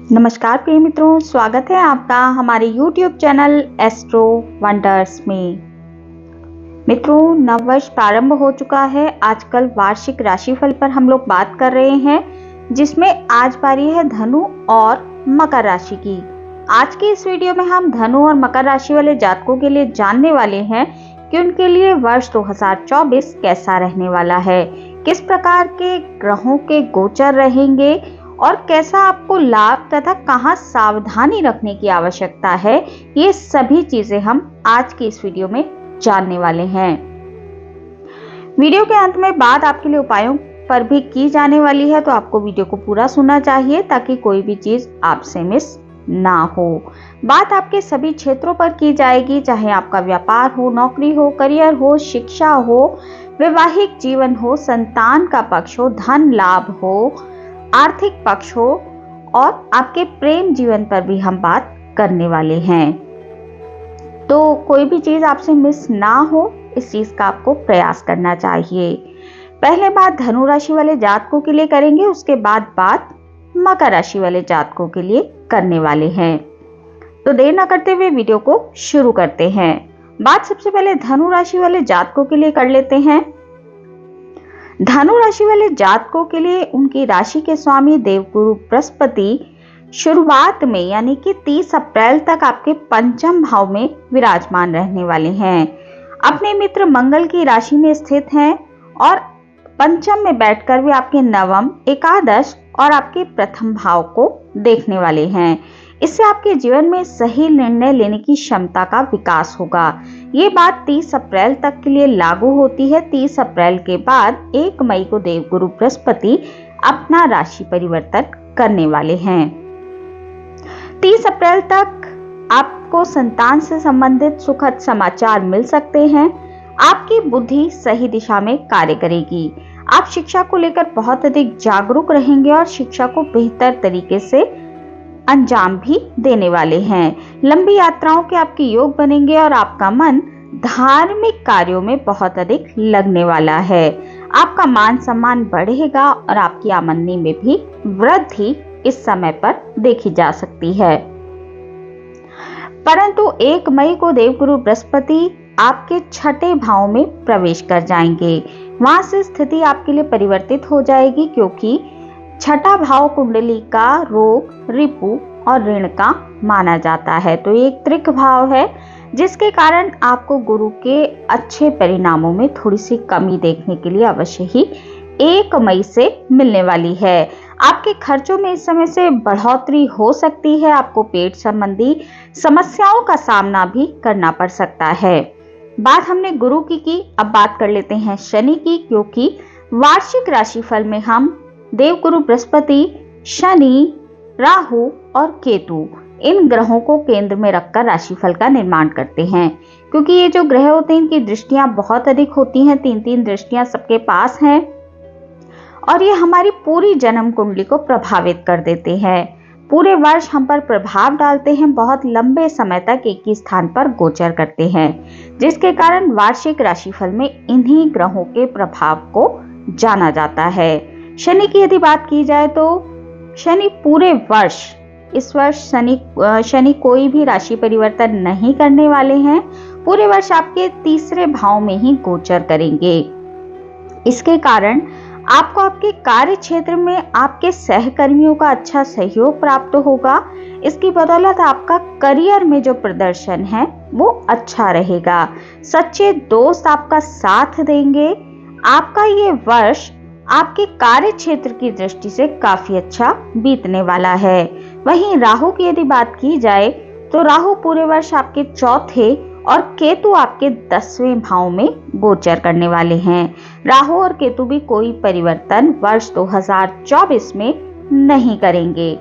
नमस्कार प्रिय मित्रों, स्वागत है आपका हमारे YouTube चैनल एस्ट्रो वंडर्स में। मित्रों, नववर्ष प्रारंभ हो चुका है। आजकल वार्षिक राशिफल पर हम लोग बात कर रहे हैं, जिसमें आज बारी है धनु और मकर राशि की। आज की इस वीडियो में हम धनु और मकर राशि वाले जातकों के लिए जानने वाले हैं कि उनके लिए वर्ष 2024 कैसा रहने वाला है, किस प्रकार के ग्रहों के गोचर रहेंगे और कैसा आपको लाभ तथा कहां सावधानी रखने की आवश्यकता है। ये सभी चीजें हम आज की इस वीडियो में जानने वाले हैं। वीडियो के अंत में बात आपके लिए उपायों पर भी की जाने वाली है, तो आपको वीडियो को पूरा सुनना चाहिए ताकि कोई भी चीज आपसे मिस ना हो। बात आपके सभी क्षेत्रों पर की जाएगी, चाहे आपका व्यापार हो, नौकरी हो, करियर हो, शिक्षा हो, वैवाहिक जीवन हो, संतान का पक्ष हो, धन लाभ हो, आर्थिक पक्ष हो और आपके प्रेम जीवन पर भी हम बात करने वाले हैं। तो कोई भी चीज आपसे मिस ना हो, इस चीज का आपको प्रयास करना चाहिए। पहले बात धनु राशि वाले जातकों के लिए करेंगे, उसके बाद बात मकर राशि वाले जातकों के लिए करने वाले हैं। तो देर न करते हुए वीडियो को शुरू करते हैं। बात सबसे पहले धनु राशि वाले जातकों के लिए कर लेते हैं। धनु राशि वाले जातकों के लिए उनकी राशि के स्वामी देवगुरु बृहस्पति शुरुआत में यानी कि 30 अप्रैल तक आपके पंचम भाव में विराजमान रहने वाले हैं। अपने मित्र मंगल की राशि में स्थित हैं और पंचम में बैठकर वे आपके नवम, एकादश और आपके प्रथम भाव को देखने वाले हैं। इससे आपके जीवन में सही निर्णय लेने की क्षमता का विकास होगा। ये बात 30 अप्रैल तक के लिए लागू होती है। 30 अप्रैल के बाद 1 मई को देवगुरु बृहस्पति अपना राशि परिवर्तन करने वाले हैं। 30 अप्रैल तक आपको संतान से संबंधित सुखद समाचार मिल सकते हैं। आपकी बुद्धि सही दिशा में कार्य करेगी। आप शिक्षा को लेकर बहुत अधिक जागरूक रहेंगे और शिक्षा को बेहतर तरीके से अंजाम भी देने वाले हैं। लंबी यात्राओं के आपके योग बनेंगे और आपका मन धार्मिक कार्यों में बहुत अधिक लगने वाला है। आपका मान सम्मान बढ़ेगा और आपकी आमदनी में भी वृद्धि इस समय पर देखी जा सकती है। परंतु 1 मई को देवगुरु बृहस्पति आपके छठे भाव में प्रवेश कर जाएंगे। वहां से स्थिति आपके लिए परिवर्तित हो जाएगी, क्योंकि छठा भाव कुंडली का रोग, रिपु और ऋण का माना जाता है। तो ये एक त्रिक भाव है, जिसके कारण आपको गुरु के अच्छे परिणामों में थोड़ी सी कमी देखने के लिए अवश्य ही 1 मई से मिलने वाली है। आपके खर्चों में इस समय से बढ़ोतरी हो सकती है। आपको पेट संबंधी समस्याओं का सामना भी करना पड़ सकता है। बात हमने गुरु की, अब बात कर लेते हैं शनि की, क्योंकि वार्षिक राशिफल में हम देवगुरु बृहस्पति, शनि, राहु और केतु इन ग्रहों को केंद्र में रखकर राशिफल का निर्माण करते हैं। क्योंकि ये जो ग्रह होते हैं, इनकी दृष्टियां बहुत अधिक होती हैं। 3-3 दृष्टियां सबके पास हैं और ये हमारी पूरी जन्म कुंडली को प्रभावित कर देते हैं। पूरे वर्ष हम पर प्रभाव डालते हैं, बहुत लंबे समय तक एक ही स्थान पर गोचर करते हैं, जिसके कारण वार्षिक राशिफल में इन्हीं ग्रहों के प्रभाव को जाना जाता है। शनि की यदि बात की जाए तो शनि पूरे वर्ष, इस वर्ष शनि कोई भी राशि परिवर्तन नहीं करने वाले हैं। पूरे वर्ष आपके तीसरे भाव में ही गोचर करेंगे। इसके कारण आपको आपके कार्य क्षेत्र में आपके सहकर्मियों का अच्छा सहयोग प्राप्त होगा। इसकी बदौलत आपका करियर में जो प्रदर्शन है वो अच्छा रहेगा। सच्चे दोस्त आपका साथ देंगे। आपका ये वर्ष आपके कार्य क्षेत्र की दृष्टि से काफी अच्छा बीतने वाला है। वहीं राहु की यदि बात की जाए तो राहु पूरे वर्ष आपके चौथे और केतु आपके 10वें भाव में गोचर करने वाले हैं। राहु और केतु भी कोई परिवर्तन वर्ष 2024 में नहीं करेंगे।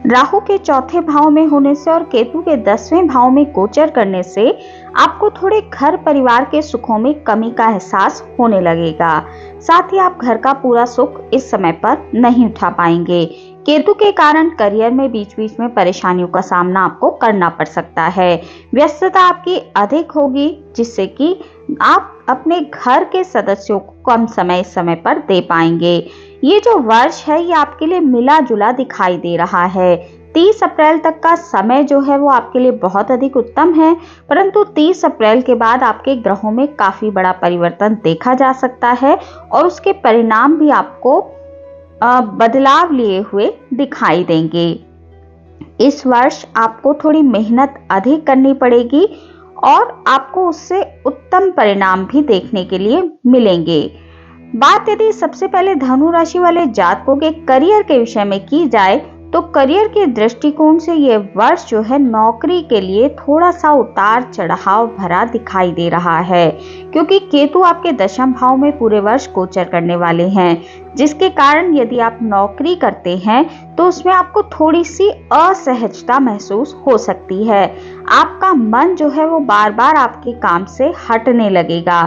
राहु के चौथे भाव में होने से और केतु के 10वें भाव में गोचर करने से आपको थोड़े घर परिवार के सुखों में कमी का एहसास होने लगेगा। साथ ही आप घर का पूरा सुख इस समय पर नहीं उठा पाएंगे। केतु के कारण करियर में बीच बीच में परेशानियों का सामना आपको करना पड़ सकता है। व्यस्तता आपकी अधिक होगी, जिससे कि आप अपने घर के सदस्यों को कम समय पर दे पाएंगे। ये जो वर्ष है ये आपके लिए मिला जुला दिखाई दे रहा है। 30 अप्रैल तक का समय जो है वो आपके लिए बहुत अधिक उत्तम है, परंतु 30 अप्रैल के बाद आपके ग्रहों में काफी बड़ा परिवर्तन देखा जा सकता है और उसके परिणाम भी आपको बदलाव लिए हुए दिखाई देंगे। इस वर्ष आपको थोड़ी मेहनत अधिक करनी पड़ेगी और आपको उससे उत्तम परिणाम भी देखने के लिए मिलेंगे। बात यदि सबसे पहले धनु राशि वाले जातकों के करियर के विषय में की जाए तो करियर के दृष्टिकोण से ये वर्ष जो है नौकरी के लिए थोड़ा सा उतार चढ़ाव भरा दिखाई दे रहा है, क्योंकि केतु आपके दशम भाव में पूरे वर्ष गोचर करने वाले हैं, जिसके कारण यदि आप नौकरी करते हैं तो उसमें आपको थोड़ी सी असहजता महसूस हो सकती है। आपका मन जो है वो बार बार आपके काम से हटने लगेगा,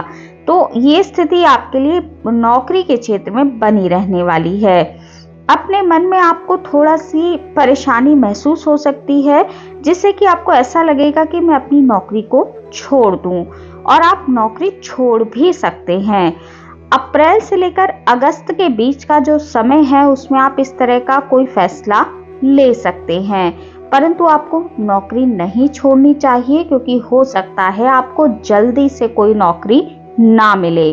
तो ये स्थिति आपके लिए नौकरी के क्षेत्र में बनी रहने वाली है। अपने मन में आपको थोड़ा सी परेशानी महसूस हो सकती है, जिससे कि आपको ऐसा लगेगा कि मैं अपनी नौकरी को छोड़ दूं, और आप नौकरी छोड़ भी सकते हैं। अप्रैल से लेकर अगस्त के बीच का जो समय है उसमें आप इस तरह का कोई फैसला ले सकते हैं, परंतु आपको नौकरी नहीं छोड़नी चाहिए, क्योंकि हो सकता है आपको जल्दी से कोई नौकरी ना मिले।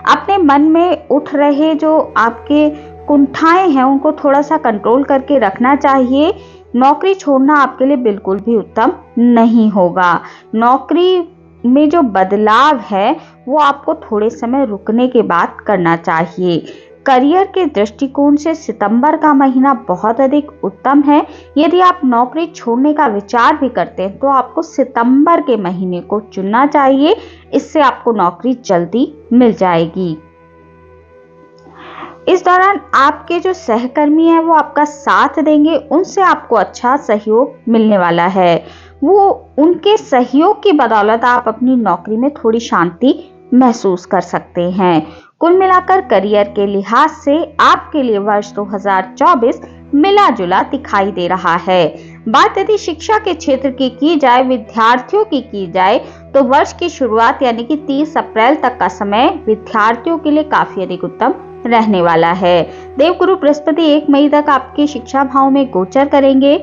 अपने मन में उठ रहे जो आपके कुंठाएं हैं उनको थोड़ा सा कंट्रोल करके रखना चाहिए। नौकरी छोड़ना आपके लिए बिल्कुल भी उत्तम नहीं होगा। नौकरी में जो बदलाव है वो आपको थोड़े समय रुकने के बाद करना चाहिए। करियर के दृष्टिकोण से सितंबर का महीना बहुत अधिक उत्तम है। यदि आप नौकरी छोड़ने का विचार भी करते हैं तो आपको सितंबर के महीने को चुनना चाहिए, इससे आपको नौकरी जल्दी मिल जाएगी। इस दौरान आपके जो सहकर्मी हैं वो आपका साथ देंगे, उनसे आपको अच्छा सहयोग मिलने वाला है। वो उनके सहयोग की बदौलत आप अपनी नौकरी में थोड़ी शांति महसूस कर सकते हैं। कुल मिलाकर करियर के लिहाज से आपके लिए वर्ष 2024 मिला जुला दिखाई दे रहा है। बात यदि शिक्षा के क्षेत्र की जाए, विद्यार्थियों की जाए, तो वर्ष की शुरुआत यानी कि 30 अप्रैल तक का समय विद्यार्थियों के लिए काफी अधिक उत्तम रहने वाला है। देवगुरु बृहस्पति 1 मई तक आपके शिक्षा भाव में गोचर करेंगे।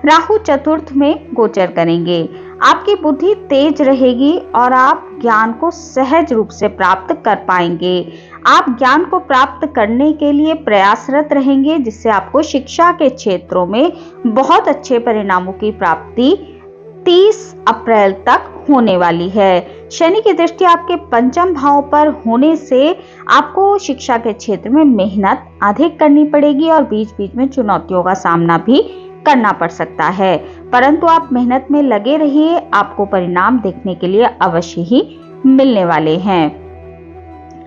राहु चतुर्थ में गोचर करेंगे। आपकी बुद्धि तेज रहेगी और आप ज्ञान को सहज रूप से प्राप्त कर पाएंगे। आप ज्ञान को प्राप्त करने के लिए प्रयासरत रहेंगे, जिससे आपको शिक्षा के क्षेत्रों में बहुत अच्छे परिणामों की प्राप्ति 30 अप्रैल तक होने वाली है। शनि की दृष्टि आपके पंचम भाव पर होने से आपको शिक्षा के क्षेत्र में मेहनत अधिक करनी पड़ेगी और बीच बीच में चुनौतियों का सामना भी करना पड़ सकता है, परंतु आप मेहनत में लगे रहिए, आपको परिणाम देखने के लिए अवश्य ही मिलने वाले हैं।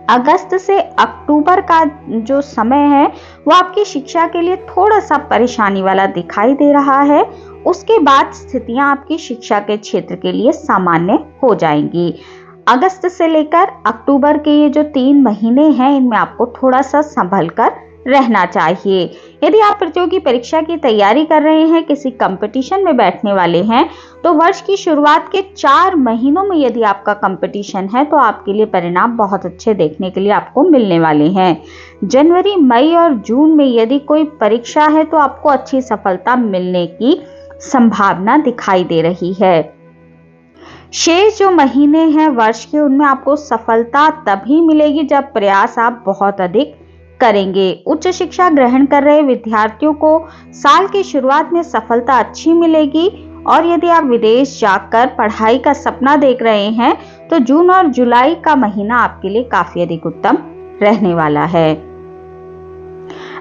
अगस्त से अक्टूबर का जो समय है वो आपकी शिक्षा के लिए थोड़ा सा परेशानी वाला दिखाई दे रहा है। उसके बाद स्थितियां आपकी शिक्षा के क्षेत्र के लिए सामान्य हो जाएंगी। अगस्त से लेकर अक्टूबर के ये जो 3 महीने हैं इनमें आपको थोड़ा सा संभल कर रहना चाहिए। यदि आप प्रतियोगी परीक्षा की तैयारी कर रहे हैं, किसी कंपटीशन में बैठने वाले हैं, तो वर्ष की शुरुआत के 4 महीनों में यदि आपका कंपटीशन है तो आपके लिए परिणाम बहुत अच्छे देखने के लिए आपको मिलने वाले हैं। जनवरी, मई और जून में यदि कोई परीक्षा है तो आपको अच्छी सफलता मिलने की संभावना दिखाई दे रही है। शेष जो महीने हैं वर्ष के, उनमें आपको सफलता तभी मिलेगी जब प्रयास आप बहुत अधिक करेंगे। उच्च शिक्षा ग्रहण कर रहे विद्यार्थियों को साल की शुरुआत में सफलता अच्छी मिलेगी, और यदि आप विदेश जाकर पढ़ाई का सपना देख रहे हैं तो जून और जुलाई का महीना आपके लिए काफी अधिक उत्तम रहने वाला है।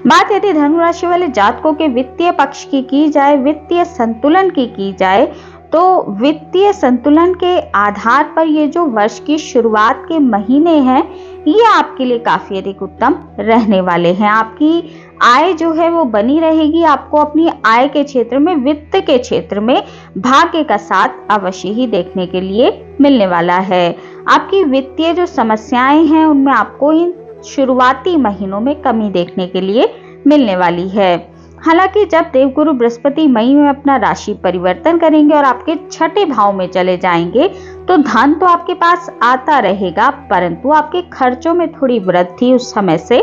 बात यदि धनु राशि वाले जातकों के वित्तीय पक्ष की जाए, वित्तीय संतुलन की जाए, तो वित्तीय संतुलन के आधार पर ये जो वर्ष की शुरुआत के महीने हैं ये आपके लिए काफी अधिक उत्तम रहने वाले हैं। आपकी आय जो है वो बनी रहेगी। आपको अपनी आय के क्षेत्र में, वित्त के क्षेत्र में भाग्य का साथ अवश्य ही देखने के लिए मिलने वाला है। आपकी वित्तीय जो समस्याएं हैं उनमें आपको इन शुरुआती महीनों में कमी देखने के लिए मिलने वाली है। हालांकि जब देवगुरु बृहस्पति मई में अपना राशि परिवर्तन करेंगे और आपके छठे भाव में चले जाएंगे तो धन तो आपके पास आता रहेगा, परंतु आपके खर्चों में थोड़ी वृद्धि उस समय से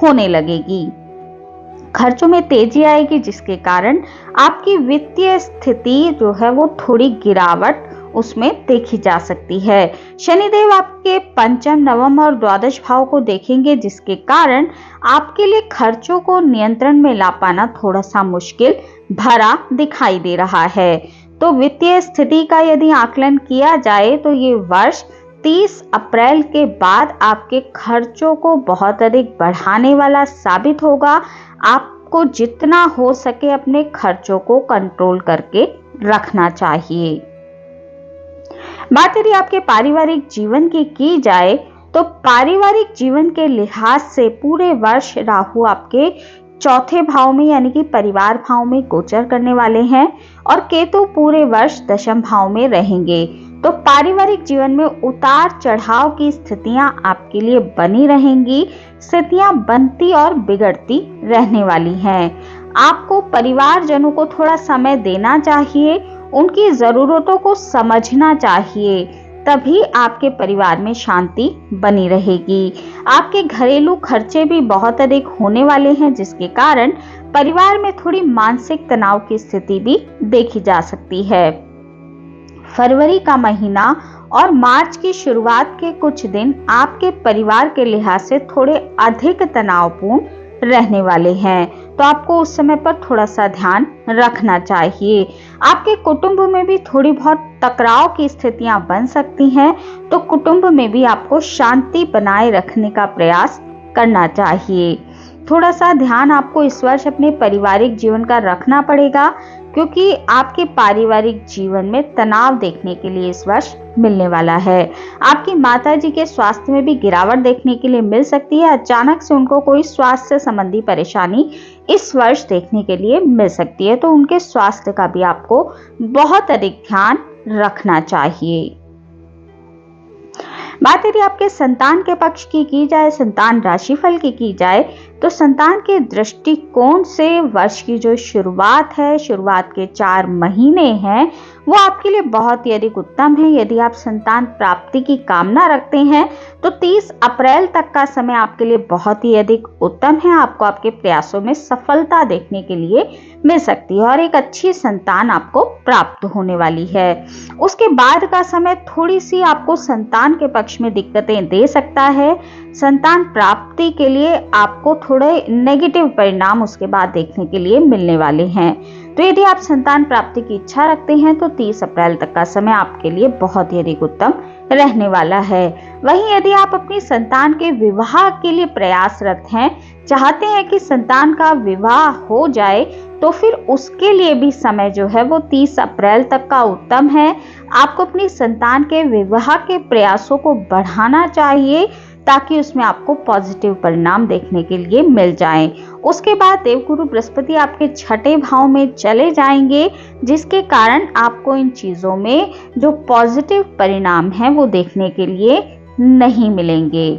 होने लगेगी। खर्चों में तेजी आएगी, जिसके कारण आपकी वित्तीय स्थिति जो है वो थोड़ी गिरावट उसमें देखी जा सकती है। शनिदेव आपके पंचम, नवम और द्वादश भाव को देखेंगे, जिसके कारण आपके लिए खर्चों को नियंत्रण में ला पाना थोड़ा सा मुश्किल भरा दिखाई दे रहा है। तो वित्तीय स्थिति का यदि आकलन किया जाए तो ये वर्ष 30 अप्रैल के बाद आपके खर्चों को बहुत अधिक बढ़ाने वाला साबित होगा। आपको जितना हो सके अपने खर्चों को कंट्रोल करके रखना चाहिए। बात यदि आपके पारिवारिक जीवन की जाए तो पारिवारिक जीवन के लिहाज से पूरे वर्ष राहु आपके चौथे भाव में यानी कि परिवार भाव में गोचर करने वाले हैं और केतु पूरे वर्ष दशम भाव में रहेंगे। तो पारिवारिक जीवन में उतार चढ़ाव की स्थितियां आपके लिए बनी रहेंगी। स्थितियां बनती और बिगड़ती रहने वाली हैं। आपको परिवारजनों को थोड़ा समय देना चाहिए, उनकी जरूरतों को समझना चाहिए, तभी आपके परिवार में शांति बनी रहेगी। आपके घरेलू खर्चे भी बहुत अधिक होने वाले हैं, जिसके कारण परिवार में थोड़ी मानसिक तनाव की स्थिति भी देखी जा सकती है। फरवरी का महीना और मार्च की शुरुआत के कुछ दिन आपके परिवार के लिहाज से थोड़े अधिक तनावपूर्ण रहने वाले हैं, तो आपको उस समय पर थोड़ा सा ध्यान रखना चाहिए। आपके कुटुंब में भी थोड़ी बहुत टकराव की स्थितियां बन सकती हैं, तो कुटुंब में भी आपको शांति बनाए रखने का प्रयास करना चाहिए। थोड़ा सा ध्यान आपको इस वर्ष अपने पारिवारिक जीवन का रखना पड़ेगा, क्योंकि आपके पारिवारिक जीवन में तनाव देखने के लिए इस वर्ष मिलने वाला है। आपकी माताजी के स्वास्थ्य में भी गिरावट देखने के लिए मिल सकती है। अचानक से उनको कोई स्वास्थ्य संबंधी परेशानी इस वर्ष देखने के लिए मिल सकती है, तो उनके स्वास्थ्य का भी आपको बहुत अधिक ध्यान रखना चाहिए। बात यदि आपके संतान के पक्ष की जाए, संतान राशिफल की जाए, तो संतान के दृष्टिकोण से वर्ष की जो शुरुआत है, शुरुआत के 4 महीने हैं, वो आपके लिए बहुत ही अधिक उत्तम है। यदि आप संतान प्राप्ति की कामना रखते हैं तो 30 अप्रैल तक का समय आपके लिए बहुत ही अधिक उत्तम है। आपको आपके प्रयासों में सफलता देखने के लिए मिल सकती है और एक अच्छी संतान आपको प्राप्त होने वाली है। उसके बाद का समय थोड़ी सी आपको संतान के पक्ष में दिक्कतें दे सकता है। संतान प्राप्ति के लिए आपको थोड़े नेगेटिव परिणाम उसके बाद देखने के लिए मिलने वाले हैं। तो यदि आप संतान प्राप्ति की इच्छा रखते हैं तो 30 अप्रैल तक का समय आपके लिए बहुत ही अधिक उत्तम रहने वाला है। वहीं यदि आप अपनी संतान के विवाह के लिए प्रयासरत हैं, चाहते हैं कि संतान का विवाह हो जाए, तो फिर उसके लिए भी समय जो है वो 30 अप्रैल तक का उत्तम है। आपको अपनी संतान के विवाह के प्रयासों को बढ़ाना चाहिए, ताकि उसमें आपको पॉजिटिव परिणाम देखने के लिए मिल जाएं। उसके बाद देवगुरु बृहस्पति आपके छठे भाव में चले जाएंगे, जिसके कारण आपको इन चीजों में जो पॉजिटिव परिणाम हैं वो देखने के लिए नहीं मिलेंगे।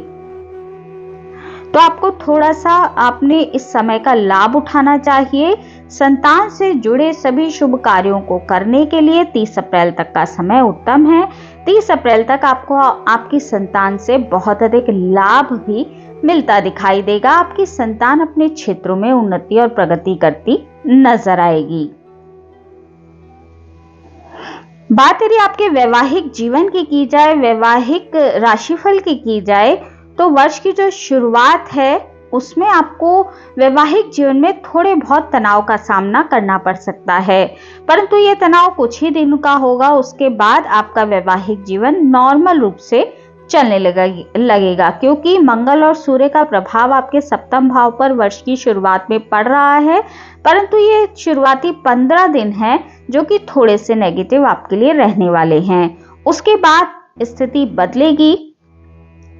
तो आपको थोड़ा सा आपने इस समय का लाभ उठाना चाहिए। संतान से जुड़े सभी शुभ कार्यों को करने के लिए 30 अप्रैल तक का समय उत्तम है। 30 अप्रैल तक आपको आपकी संतान से बहुत अधिक लाभ भी मिलता दिखाई देगा। आपकी संतान अपने क्षेत्रों में उन्नति और प्रगति करती नजर आएगी। बात यदि आपके वैवाहिक जीवन की जाए, वैवाहिक राशिफल की जाए, तो वर्ष की जो शुरुआत है उसमें आपको वैवाहिक जीवन में थोड़े बहुत तनाव का सामना करना पड़ सकता है, परंतु ये तनाव कुछ ही दिन का होगा। उसके बाद आपका वैवाहिक जीवन नॉर्मल रूप से चलने लगेगा, क्योंकि मंगल और सूर्य का प्रभाव आपके सप्तम भाव पर वर्ष की शुरुआत में पड़ रहा है। परंतु ये शुरुआती 15 दिन हैं जो कि थोड़े से नेगेटिव आपके लिए रहने वाले हैं। उसके बाद स्थिति बदलेगी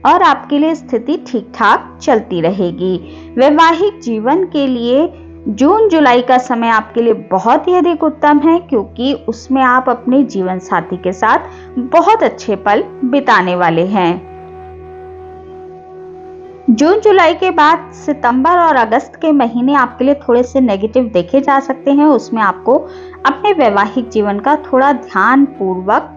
और आपके लिए स्थिति ठीक ठाक चलती रहेगी। वैवाहिक जीवन के लिए जून जुलाई का समय आपके लिए बहुत ही अधिक उत्तम है, क्योंकि उसमें आप अपने जीवन साथी के साथ बहुत अच्छे पल बिताने वाले हैं। जून जुलाई के बाद सितंबर और अगस्त के महीने आपके लिए थोड़े से नेगेटिव देखे जा सकते हैं। उसमें आपको अपने वैवाहिक जीवन का थोड़ा ध्यान पूर्वक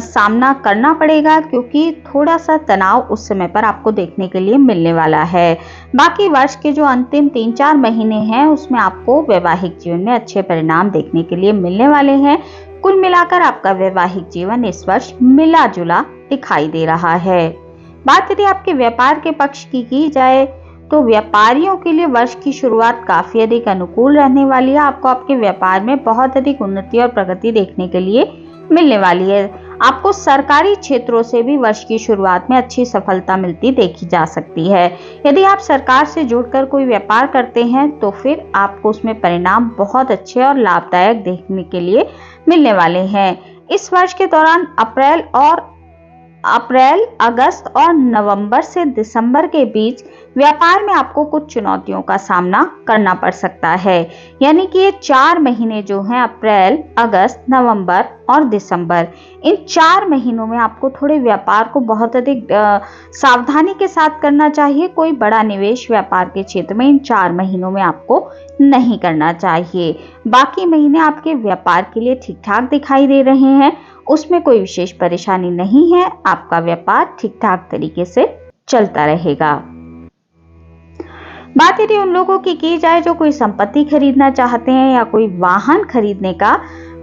सामना करना पड़ेगा, क्योंकि थोड़ा सा तनाव उस समय पर आपको देखने के लिए मिलने वाला है। बाकी वर्ष के जो अंतिम 3-4 महीने हैं उसमें आपको वैवाहिक जीवन में अच्छे परिणाम देखने के लिए मिलने वाले हैं। कुल मिलाकर आपका वैवाहिक जीवन इस वर्ष मिला जुला दिखाई दे रहा है। बात यदि आपके व्यापार के पक्ष की जाए तो व्यापारियों के लिए वर्ष की शुरुआत काफी अधिक अनुकूल रहने वाली है। आपको आपके व्यापार में बहुत अधिक उन्नति और प्रगति देखने के लिए मिलने वाली है। आपको सरकारी क्षेत्रों से भी वर्ष की शुरुआत में अच्छी सफलता मिलती देखी जा सकती है। यदि आप सरकार से जुड़कर कोई व्यापार करते हैं तो फिर आपको उसमें परिणाम बहुत अच्छे और लाभदायक देखने के लिए मिलने वाले हैं। इस वर्ष के दौरान अप्रैल, अगस्त और नवंबर से दिसंबर के बीच व्यापार में आपको कुछ चुनौतियों का सामना करना पड़ सकता है। यानी कि ये 4 महीने जो हैं, अप्रैल, अगस्त, नवंबर और दिसंबर, इन 4 महीनों में आपको थोड़े व्यापार को बहुत अधिक सावधानी के साथ करना चाहिए। कोई बड़ा निवेश व्यापार के क्षेत्र में इन 4 महीनों में आपको नहीं करना चाहिए। बाकी महीने आपके व्यापार के लिए ठीक ठाक दिखाई दे रहे हैं, उसमें कोई विशेष परेशानी नहीं है। आपका व्यापार ठीक ठाक तरीके से चलता रहेगा। बात यदि उन लोगों की जाए जो कोई संपत्ति खरीदना चाहते हैं या कोई वाहन खरीदने का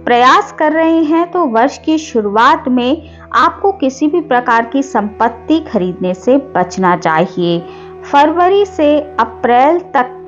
प्रयास कर रहे हैं, तो वर्ष की शुरुआत में आपको किसी भी प्रकार की संपत्ति खरीदने से बचना चाहिए। फरवरी से अप्रैल तक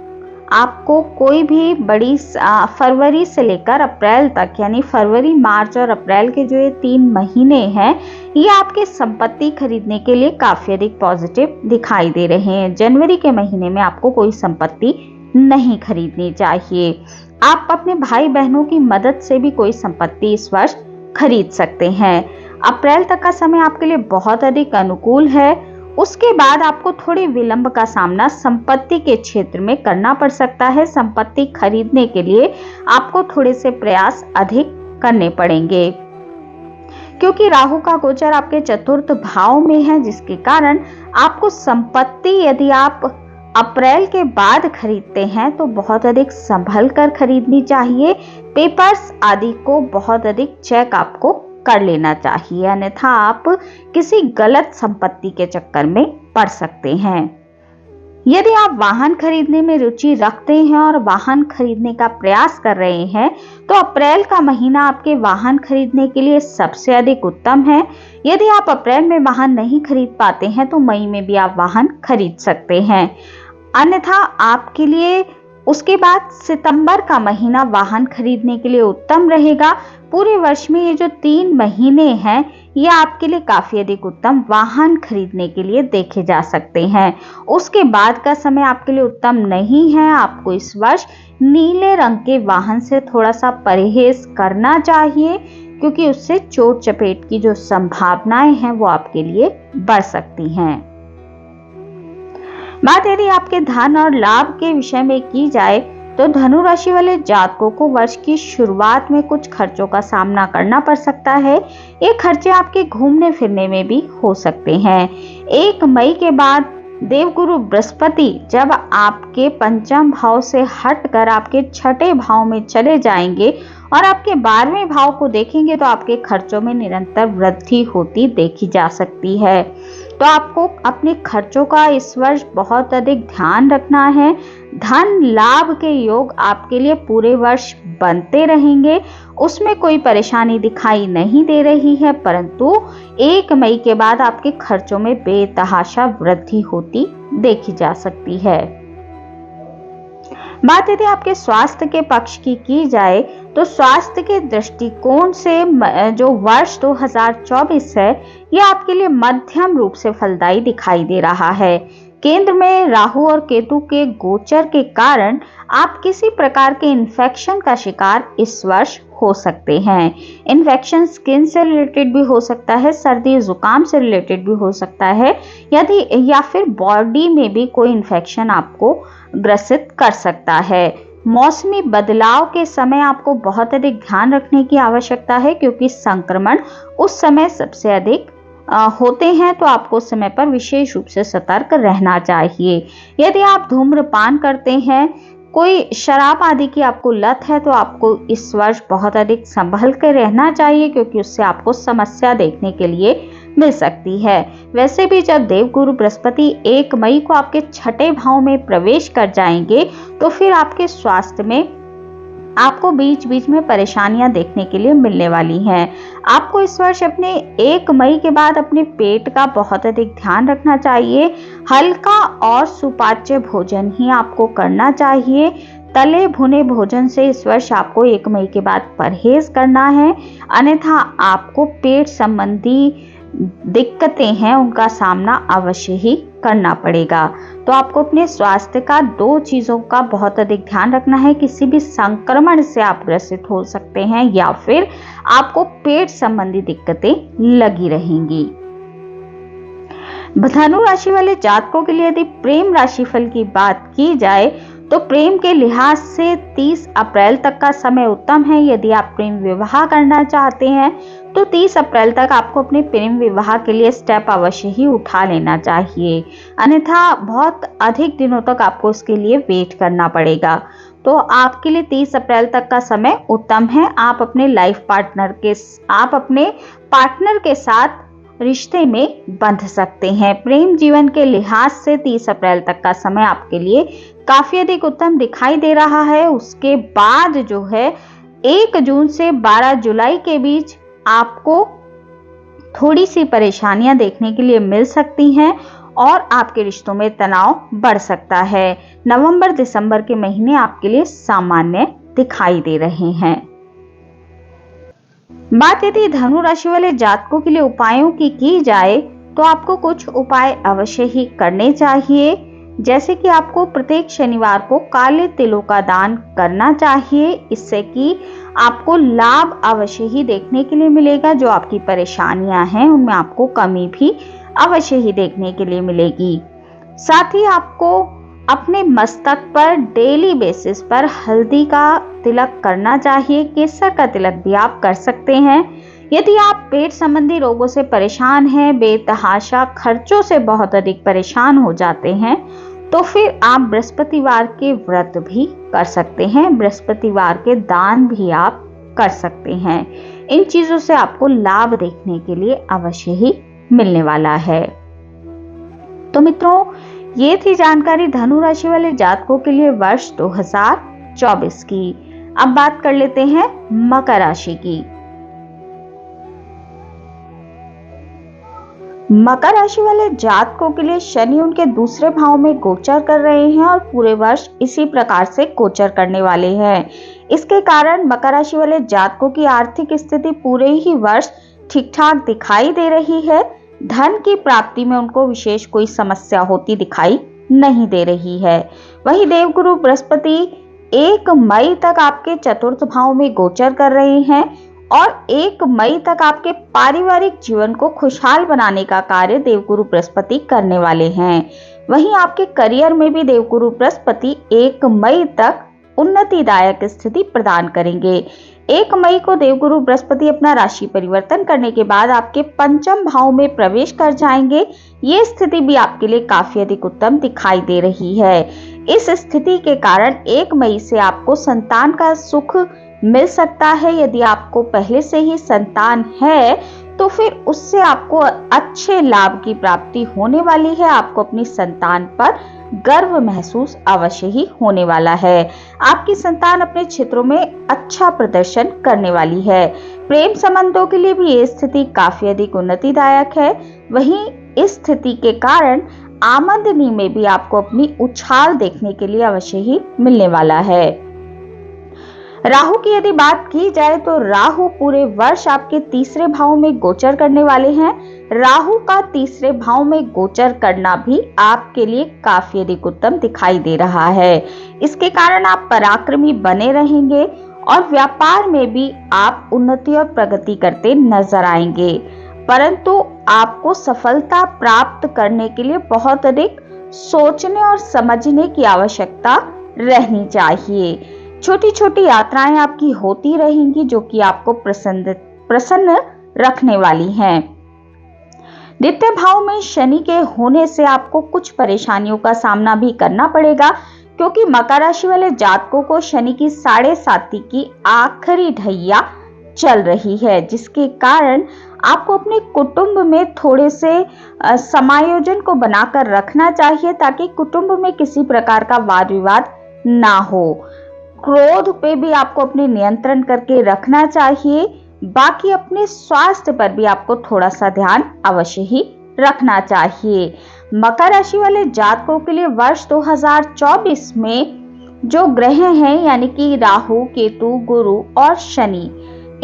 आपको कोई भी बड़ी फरवरी से लेकर अप्रैल तक, यानी फरवरी, मार्च और अप्रैल के जो ये 3 महीने हैं, ये आपके संपत्ति खरीदने के लिए काफी अधिक पॉजिटिव दिखाई दे रहे हैं। जनवरी के महीने में आपको कोई संपत्ति नहीं खरीदनी चाहिए। आप अपने भाई बहनों की मदद से भी कोई संपत्ति इस वर्ष खरीद सकते हैं। अप्रैल तक का समय आपके लिए बहुत अधिक अनुकूल है। उसके बाद आपको थोड़ी विलंब का सामना संपत्ति के क्षेत्र में करना पड़ सकता है। संपत्ति खरीदने के लिए आपको थोड़े से प्रयास अधिक करने पड़ेंगे, क्योंकि राहु का गोचर आपके 4th भाव में है, जिसके कारण आपको संपत्ति यदि आप अप्रैल के बाद खरीदते हैं तो बहुत अधिक संभल कर खरीदनी चाहिए। पेपर्स आदि को बहुत अधिक चेक आपको कर लेना चाहिए, अन्यथा आप किसी गलत संपत्ति के चक्कर में पड़ सकते हैं। यदि आप वाहन खरीदने में रुचि रखते हैं और वाहन खरीदने का प्रयास कर रहे हैं, तो अप्रैल का महीना आपके वाहन खरीदने के लिए सबसे अधिक उत्तम है। यदि आप अप्रैल में वाहन नहीं खरीद पाते हैं तो मई में भी आप वाहन खरीद सकते हैं, अन्यथा आपके लिए उसके बाद सितंबर का महीना वाहन खरीदने के लिए उत्तम रहेगा। पूरे वर्ष में ये जो 3 महीने हैं, ये आपके लिए काफी अधिक उत्तम वाहन खरीदने के लिए देखे जा सकते हैं। उसके बाद का समय आपके लिए उत्तम नहीं है। आपको इस वर्ष नीले रंग के वाहन से थोड़ा सा परहेज करना चाहिए, क्योंकि उससे चोट चपेट की जो संभावनाएं हैं वो आपके लिए बढ़ सकती हैं। बात यदि आपके धन और लाभ के विषय में की जाए तो धनु राशि वाले जातकों को वर्ष की शुरुआत में कुछ खर्चों का सामना करना पड़ सकता है। ये खर्चे आपके घूमने फिरने में भी हो सकते हैं। 1 मई के बाद देवगुरु बृहस्पति जब आपके 5वें भाव से हटकर आपके 6ठे भाव में चले जाएंगे और आपके 12वें भाव को देखेंगे, तो आपके खर्चों में निरंतर वृद्धि होती देखी जा सकती है। तो आपको अपने खर्चों का इस वर्ष बहुत अधिक ध्यान रखना है। धन लाभ के योग आपके लिए पूरे वर्ष बनते रहेंगे, उसमें कोई परेशानी दिखाई नहीं दे रही है, परंतु 1 मई के बाद आपके खर्चों में बेतहाशा वृद्धि होती देखी जा सकती है। बात यदि आपके स्वास्थ्य के पक्ष की जाए तो स्वास्थ्य के दृष्टिकोण से जो वर्ष 2024 है, यह आपके लिए मध्यम रूप से फलदायी दिखाई दे रहा है। केंद्र में राहु और केतु के गोचर के कारण आप किसी प्रकार के इन्फेक्शन का शिकार इस वर्ष हो सकते हैं। इन्फेक्शन स्किन से रिलेटेड भी हो सकता है, सर्दी जुकाम से रिलेटेड भी हो सकता है, या फिर बॉडी में भी कोई इन्फेक्शन आपको ग्रसित कर सकता है। मौसमी बदलाव के समय आपको बहुत अधिक ध्यान रखने की आवश्यकता है, क्योंकि संक्रमण उस समय सबसे अधिक होते हैं तो आपको उस समय पर विशेष रूप से सतर्क रहना चाहिए। यदि आप धूम्रपान करते हैं, कोई शराब आदि की आपको लत है, तो आपको इस वर्ष बहुत अधिक संभल कर रहना चाहिए, क्योंकि उससे आपको समस्या देखने के लिए मिल सकती है। वैसे भी जब देवगुरु बृहस्पति 1 मई को आपके 6ठे भाव में प्रवेश कर जाएंगे, तो फिर आपके स्वास्थ्य में आपको बीच बीच में परेशानियां देखने के लिए मिलने वाली हैं। आपको इस वर्ष अपने 1 मई के बाद अपने पेट का बहुत अधिक ध्यान रखना चाहिए। हल्का और सुपाच्य भोजन ही आपको करना चाहिए। तले भुने भोजन से इस वर्ष आपको 1 मई के बाद परहेज करना है, अन्यथा आपको पेट संबंधी दिक्कतें हैं उनका सामना अवश्य ही करना पड़ेगा। तो आपको अपने स्वास्थ्य का 2 चीजों का बहुत अधिक ध्यान रखना है। किसी भी संक्रमण से आप ग्रसित हो सकते हैं या फिर आपको पेट संबंधी दिक्कतें लगी रहेंगी। धनु राशि वाले जातकों के लिए यदि प्रेम राशिफल की बात की जाए तो प्रेम के लिहाज से 30 अप्रैल तक का समय उत्तम है। यदि आप प्रेम विवाह करना चाहते हैं तो 30 अप्रैल तक आपको अपने प्रेम विवाह के लिए स्टेप अवश्य ही उठा लेना चाहिए, अन्यथा बहुत अधिक दिनों तक आपको इसके लिए वेट करना पड़ेगा। तो आपके लिए 30 अप्रैल तक का समय उत्तम है। आप अपने पार्टनर के साथ रिश्ते में बंध सकते हैं। प्रेम जीवन के लिहाज से 30 अप्रैल तक का समय आपके लिए काफी अधिक उत्तम दिखाई दे रहा है। उसके बाद जो है 1 जून से 12 जुलाई के बीच आपको थोड़ी सी परेशानियां देखने के लिए मिल सकती हैं और आपके रिश्तों में तनाव बढ़ सकता है। नवंबर दिसंबर के महीने आपके लिए सामान्य दिखाई दे रहे हैं। बात यदि धनु राशि वाले जातकों के लिए उपायों की जाए तो आपको कुछ उपाय अवश्य ही करने चाहिए, जैसे कि आपको प्रत्येक शनिवार को काले तिलों का दान करना चाहिए। इससे कि आपको लाभ अवश्य ही देखने के लिए मिलेगा। जो आपकी परेशानियां हैं उनमें आपको कमी भी अवश्य ही देखने के लिए मिलेगी। साथ ही आपको अपने मस्तक पर डेली बेसिस पर हल्दी का तिलक करना चाहिए। केसर का तिलक भी आप कर सकते हैं। यदि आप पेट संबंधी रोगों से परेशान हैं, बेतहाशा खर्चों से बहुत अधिक परेशान हो जाते हैं, तो फिर आप बृहस्पतिवार के व्रत भी कर सकते हैं। बृहस्पतिवार के दान भी आप कर सकते हैं। इन चीजों से आपको लाभ देखने के लिए अवश्य ही मिलने वाला है। तो मित्रों, ये थी जानकारी धनु राशि वाले जातकों के लिए वर्ष 2024 की। अब बात कर लेते हैं मकर राशि की। मकर राशि वाले जातकों के लिए शनि उनके दूसरे भाव में गोचर कर रहे हैं और पूरे वर्ष इसी प्रकार से गोचर करने वाले हैं। इसके कारण मकर राशि वाले जातकों की आर्थिक स्थिति पूरे ही वर्ष ठीक ठाक दिखाई दे रही है। धन की प्राप्ति में उनको विशेष कोई समस्या होती दिखाई नहीं दे रही है। वहीं देवगुरु बृहस्पति 1 मई तक आपके 4th भाव में गोचर कर रहे हैं और 1 मई तक आपके पारिवारिक जीवन को खुशहाल बनाने का कार्य देवगुरु बृहस्पति करने वाले हैं। वहीं आपके करियर में भी देवगुरु बृहस्पति 1 मई तक उन्नतिदायक स्थिति प्रदान करेंगे। 1 मई को देवगुरु बृहस्पति अपना राशि परिवर्तन करने के बाद आपके 5th भाव में प्रवेश कर जाएंगे। ये स्थिति भी आपके लिए काफी अधिक उत्तम दिखाई दे रही है। इस स्थिति के कारण 1 मई से आपको संतान का सुख मिल सकता है। यदि आपको पहले से ही संतान है तो फिर उससे आपको अच्छे लाभ की प्राप्ति होने वाली है। आपको अपनी संतान पर गर्व महसूस अवश्य ही होने वाला है। आपकी संतान अपने क्षेत्रों में अच्छा प्रदर्शन करने वाली है। प्रेम संबंधों के लिए भी ये स्थिति काफी अधिक उन्नतिदायक है। वहीं इस स्थिति के कारण आमदनी में भी आपको अपनी उछाल देखने के लिए अवश्य ही मिलने वाला है। राहु की यदि बात की जाए तो राहु पूरे वर्ष आपके 3रे भाव में गोचर करने वाले हैं। राहु का 3रे भाव में गोचर करना भी आपके लिए काफी अधिक उत्तम दिखाई दे रहा है। इसके कारण आप पराक्रमी बने रहेंगे और व्यापार में भी आप उन्नति और प्रगति करते नजर आएंगे, परंतु आपको सफलता प्राप्त करने के लिए बहुत अधिक सोचने और समझने की आवश्यकता रहनी चाहिए। छोटी छोटी यात्राएं आपकी होती रहेंगी जो कि आपको प्रसन्न रखने वाली हैं। द्वितीय भाव में शनि के होने से आपको कुछ परेशानियों का सामना भी करना पड़ेगा, क्योंकि मकर राशि वाले जातकों को शनि की 7.5 की आखिरी ढैया चल रही है, जिसके कारण आपको अपने कुटुंब में थोड़े से समायोजन को बनाकर रखना चाहिए, ताकि कुटुंब में किसी प्रकार का वाद विवाद ना हो। क्रोध पे भी आपको अपने नियंत्रण करके रखना चाहिए। बाकी अपने स्वास्थ्य पर भी आपको थोड़ा सा ध्यान अवश्य ही रखना चाहिए। मकर राशि वाले जातकों के लिए वर्ष 2024 में जो ग्रह हैं, यानी कि राहु, केतु, गुरु और शनि,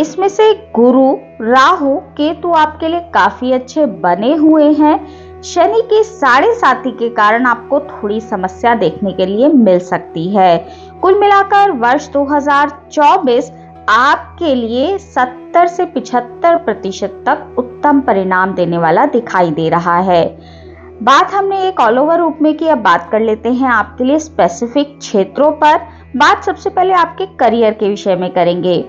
इसमें से गुरु, राहु, केतु आपके लिए काफी अच्छे बने हुए हैं। शनि की 7.5 के कारण आपको थोड़ी समस्या देखने के लिए मिल सकती है। कुल मिलाकर वर्ष 2024 आपके लिए 70 से 75% तक उत्तम परिणाम देने वाला दिखाई दे रहा है। बात हमने एक ऑल ओवर रूप में की, अब बात कर लेते हैं आपके लिए स्पेसिफिक क्षेत्रों पर। बात सबसे पहले आपके करियर के विषय में करेंगे।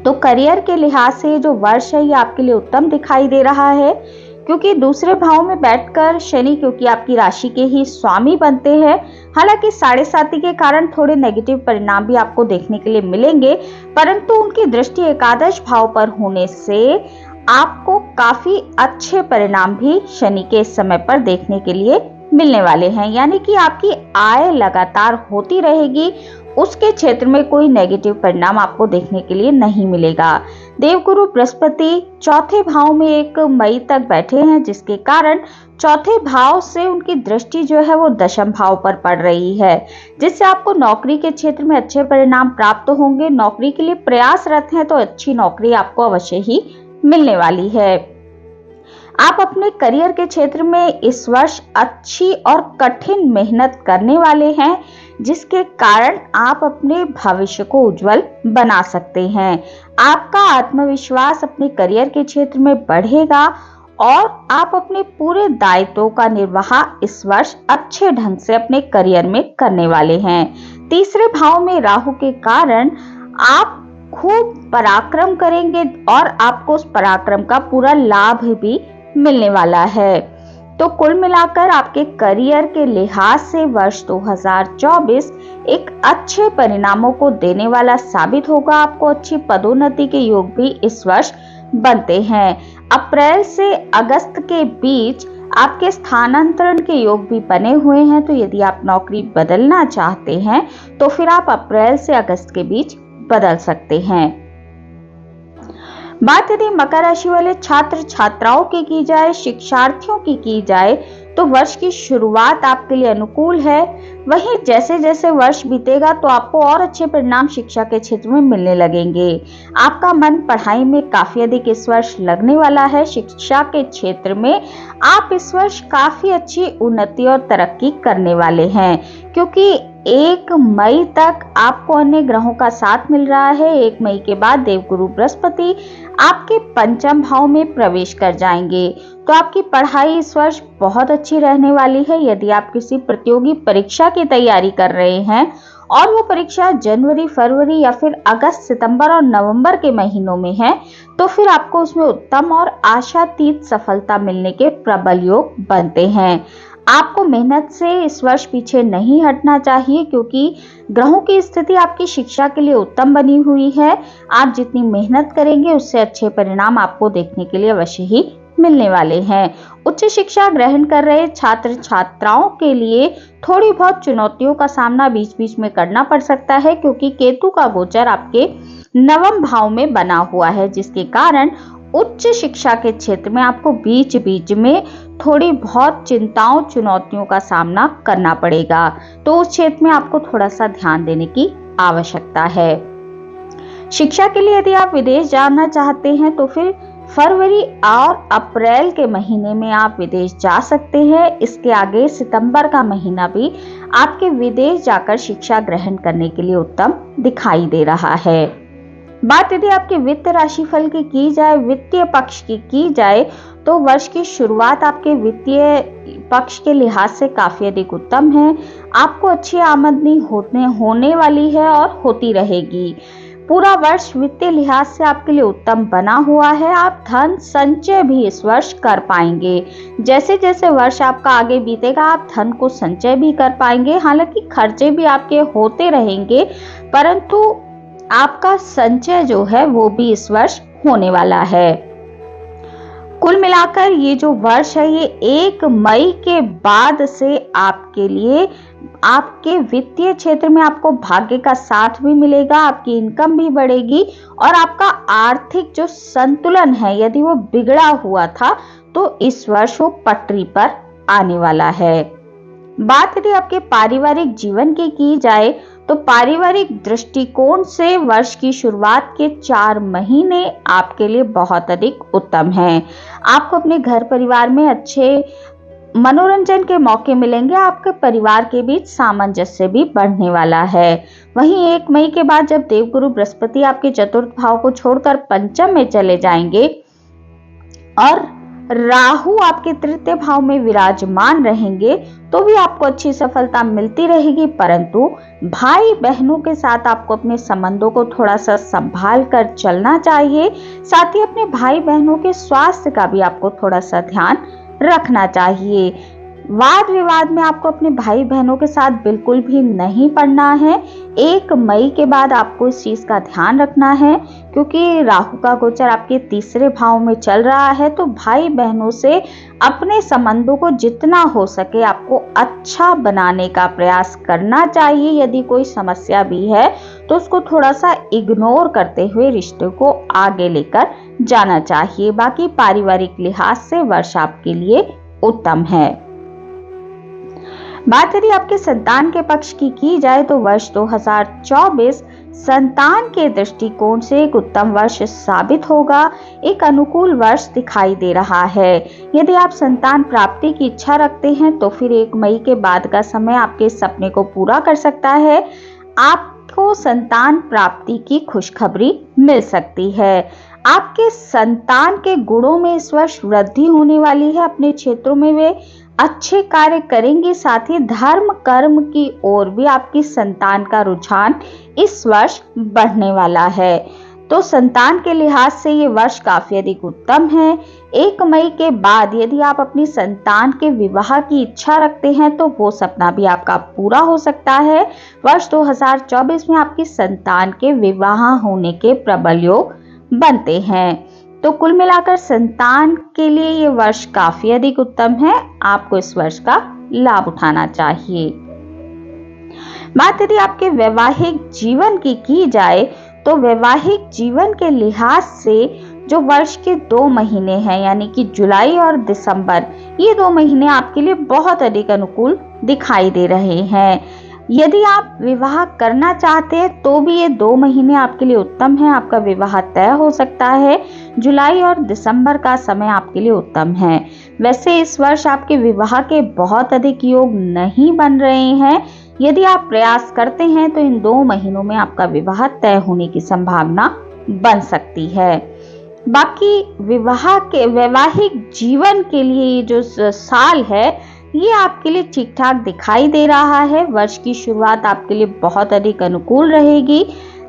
तो करियर के लिहाज से जो वर्ष है ये आपके लिए उत्तम दिखाई दे रहा है, क्योंकि दूसरे भाव में बैठकर शनि, क्योंकि आपकी राशि के ही स्वामी बनते हैं। हालांकि 7.5 के कारण थोड़े नेगेटिव परिणाम भी आपको देखने के लिए मिलेंगे, परंतु उनकी दृष्टि एकादश भाव पर होने से आपको काफी अच्छे परिणाम भी शनि के इस समय पर देखने के लिए मिलने वाले हैं। यानी कि आपकी आय लगातार होती रहेगी, उसके क्षेत्र में कोई नेगेटिव परिणाम आपको देखने के लिए नहीं मिलेगा। देवगुरु बृहस्पति चौथे भाव में 1 मई तक बैठे हैं, जिसके कारण चौथे भाव से उनकी दृष्टि जो है वो दशम भाव पर पड़ रही है, जिससे आपको नौकरी के क्षेत्र में अच्छे परिणाम प्राप्त होंगे। नौकरी के लिए प्रयासरत हैं तो अच्छी नौकरी आपको अवश्य ही मिलने वाली है। आप अपने करियर के क्षेत्र में इस वर्ष अच्छी और कठिन मेहनत करने वाले हैं, जिसके कारण आप अपने भविष्य को उज्जवल बना सकते हैं। आपका आत्मविश्वास अपने करियर के क्षेत्र में बढ़ेगा और आप अपने पूरे दायित्वों का निर्वाह इस वर्ष अच्छे ढंग से अपने करियर में करने वाले हैं। तीसरे भाव में राहु के कारण आप खूब पराक्रम करेंगे और आपको उस पराक्रम का पूरा लाभ भी मिलने वाला है। तो कुल मिलाकर आपके करियर के लिहाज से वर्ष 2024 एक अच्छे परिणामों को देने वाला साबित होगा। आपको अच्छी पदोन्नति के योग भी इस वर्ष बनते हैं। अप्रैल से अगस्त के बीच आपके स्थानांतरण के योग भी बने हुए हैं, तो यदि आप नौकरी बदलना चाहते हैं तो फिर आप अप्रैल से अगस्त के बीच बदल सकते हैं। बात यदि मकर राशि वाले छात्र छात्राओं की जाए, शिक्षार्थियों की जाए, तो वर्ष की शुरुआत आपके लिए अनुकूल है। वहीं जैसे जैसे वर्ष बीतेगा तो आपको और अच्छे परिणाम शिक्षा के क्षेत्र में मिलने लगेंगे। आपका मन पढ़ाई में काफी अधिक इस वर्ष लगने वाला है। शिक्षा के क्षेत्र में आप इस वर्ष काफी अच्छी उन्नति और तरक्की करने वाले हैं, क्योंकि 1 मई तक आपको अन्य ग्रहों का साथ मिल रहा है। 1 मई के बाद देवगुरु बृहस्पति आपके पंचम भाव में प्रवेश कर जाएंगे, तो आपकी पढ़ाई इस वर्ष बहुत अच्छी रहने वाली है। यदि आप किसी प्रतियोगी परीक्षा की तैयारी कर रहे हैं और वो परीक्षा जनवरी, फरवरी या फिर अगस्त, सितंबर और नवंबर के महीनों में है, तो फिर आपको उसमें उत्तम और आशातीत सफलता मिलने के प्रबल योग बनते हैं। आपको मेहनत से इस वर्ष पीछे नहीं हटना चाहिए, क्योंकि ग्रहों की स्थिति आपकी शिक्षा के लिए उत्तम बनी हुई है। आप जितनी मेहनत करेंगे उससे अच्छे परिणाम आपको देखने के लिए अवश्य ही मिलने वाले हैं। उच्च शिक्षा ग्रहण कर रहे छात्र छात्राओं के लिए थोड़ी बहुत चुनौतियों का सामना बीच बीच में करना पड़ सकता है, क्योंकि केतु का गोचर आपके नवम भाव में बना हुआ है, जिसके कारण उच्च शिक्षा के क्षेत्र में आपको बीच बीच में थोड़ी बहुत चिंताओं, चुनौतियों का सामना करना पड़ेगा। तो उस क्षेत्र में आपको थोड़ा सा ध्यान देने की आवश्यकता है। शिक्षा के लिए यदि आप विदेश जाना चाहते हैं तो फिर फरवरी और अप्रैल के महीने में आप विदेश जा सकते हैं। इसके आगे सितंबर का महीना भी आपके विदेश जाकर शिक्षा ग्रहण करने के लिए उत्तम दिखाई दे रहा है। बात यदि आपके वित्त राशिफल की जाए, वित्तीय पक्ष की जाए, तो वर्ष की शुरुआत आपके वित्तीय पक्ष के लिहाज से काफी अधिक उत्तम है। आपको अच्छी आमदनी होने वाली है और होती रहेगी। पूरा वर्ष वित्तीय लिहाज से आपके लिए उत्तम बना हुआ है। आप धन संचय भी इस वर्ष कर पाएंगे। जैसे जैसे वर्ष आपका आगे बीतेगा आप धन को संचय भी कर पाएंगे। हालांकि खर्चे भी आपके होते रहेंगे, परंतु आपका संचय जो है वो भी इस वर्ष होने वाला है। कुल मिलाकर ये जो वर्ष है ये 1 मई के बाद से आपके लिए आपके वित्तीय क्षेत्र में आपको भाग्य का साथ भी मिलेगा, आपकी इनकम भी बढ़ेगी और आपका आर्थिक जो संतुलन है यदि वो बिगड़ा हुआ था तो इस वर्ष वो पटरी पर आने वाला है। बात यदि आपके पारिवारिक जीवन की जाए तो पारिवारिक दृष्टिकोण से वर्ष की शुरुआत के 4 महीने आपके लिए बहुत अधिक उत्तम हैं। आपको अपने घर परिवार में अच्छे मनोरंजन के मौके मिलेंगे। आपके परिवार के बीच सामंजस्य भी बढ़ने वाला है। वहीं 1 मई के बाद जब देवगुरु बृहस्पति आपके चतुर्थ भाव को छोड़कर पंचम में चले जाएंगे और राहु आपके तृतीय भाव में विराजमान रहेंगे तो भी आपको अच्छी सफलता मिलती रहेगी, परंतु भाई बहनों के साथ आपको अपने संबंधों को थोड़ा सा संभाल कर चलना चाहिए। साथ ही अपने भाई बहनों के स्वास्थ्य का भी आपको थोड़ा सा ध्यान रखना चाहिए। वाद विवाद में आपको अपने भाई बहनों के साथ बिल्कुल भी नहीं पड़ना है। 1 मई के बाद आपको इस चीज का ध्यान रखना है, क्योंकि राहु का गोचर आपके तीसरे भाव में चल रहा है। तो भाई बहनों से अपने संबंधों को जितना हो सके आपको अच्छा बनाने का प्रयास करना चाहिए। यदि कोई समस्या भी है तो उसको थोड़ा सा इग्नोर करते हुए रिश्ते को आगे लेकर जाना चाहिए। बाकी पारिवारिक लिहाज से वर्ष आपके लिए उत्तम है। बात यदि आपके संतान के पक्ष की जाए तो वर्ष 2024 संतान के दृष्टिकोण से एक उत्तम वर्ष साबित होगा। एक अनुकूल वर्ष दिखाई दे रहा है। यदि आप संतान प्राप्ति की इच्छा रखते हैं तो फिर 1 मई के बाद का समय आपके सपने को पूरा कर सकता है। आपको संतान प्राप्ति की खुशखबरी मिल सकती है। आपके संतान के गुणों में इस वर्ष वृद्धि होने वाली है। अपने क्षेत्रों में वे अच्छे कार्य करेंगे। साथ ही धर्म कर्म की ओर भी आपकी संतान का रुझान इस वर्ष बढ़ने वाला है। तो संतान के लिहाज से ये वर्ष काफी अधिक उत्तम है। 1 मई के बाद यदि आप अपनी संतान के विवाह की इच्छा रखते हैं तो वो सपना भी आपका पूरा हो सकता है। वर्ष 2024 में आपकी संतान के विवाह होने के प्रबल योग बनते हैं। तो कुल मिलाकर संतान के लिए ये वर्ष काफी अधिक उत्तम है। आपको इस वर्ष का लाभ उठाना चाहिए। बात यदि आपके वैवाहिक जीवन की जाए तो वैवाहिक जीवन के लिहाज से जो वर्ष के 2 महीने हैं यानी कि जुलाई और दिसंबर, ये 2 महीने आपके लिए बहुत अधिक अनुकूल दिखाई दे रहे हैं। यदि आप विवाह करना चाहते हैं तो भी ये 2 महीने आपके लिए उत्तम है। आपका विवाह तय हो सकता है। जुलाई और दिसंबर का समय आपके लिए उत्तम है। वैसे इस वर्ष आपके विवाह के बहुत अधिक योग नहीं बन रहे हैं। यदि आप प्रयास करते हैं तो इन 2 महीनों में आपका विवाह तय होने की संभावना बन सकती है। बाकी वैवाहिक जीवन के लिए जो साल है ये आपके लिए ठीक ठाक दिखाई दे रहा है। वर्ष की शुरुआत आपके लिए बहुत अधिक अनुकूल रहेगी।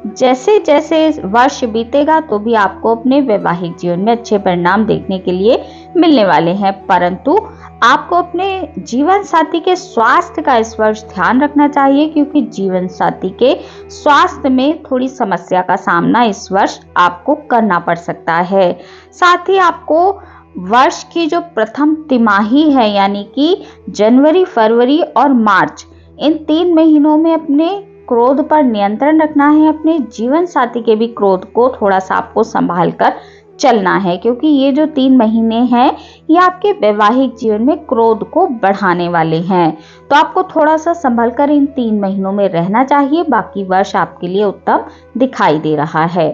जैसे जैसे वर्ष बीतेगा तो भी आपको अपने वैवाहिक जीवन में अच्छे परिणाम देखने के लिए मिलने वाले हैं, परंतु आपको अपने जीवन साथी के स्वास्थ्य का इस वर्ष ध्यान रखना चाहिए, क्योंकि जीवन साथी के स्वास्थ्य में थोड़ी समस्या का सामना इस वर्ष आपको करना पड़ सकता है। साथ ही आपको वर्ष की जो प्रथम तिमाही है यानी कि जनवरी, फरवरी और मार्च, इन 3 महीनों में अपने क्रोध पर नियंत्रण रखना है। अपने जीवन साथी के भी क्रोध को थोड़ा सा आपको संभाल कर चलना है, क्योंकि ये जो 3 महीने हैं ये आपके वैवाहिक जीवन में क्रोध को बढ़ाने वाले हैं। तो आपको थोड़ा सा संभल कर इन 3 महीनों में रहना चाहिए। बाकी वर्ष आपके लिए उत्तम दिखाई दे रहा है।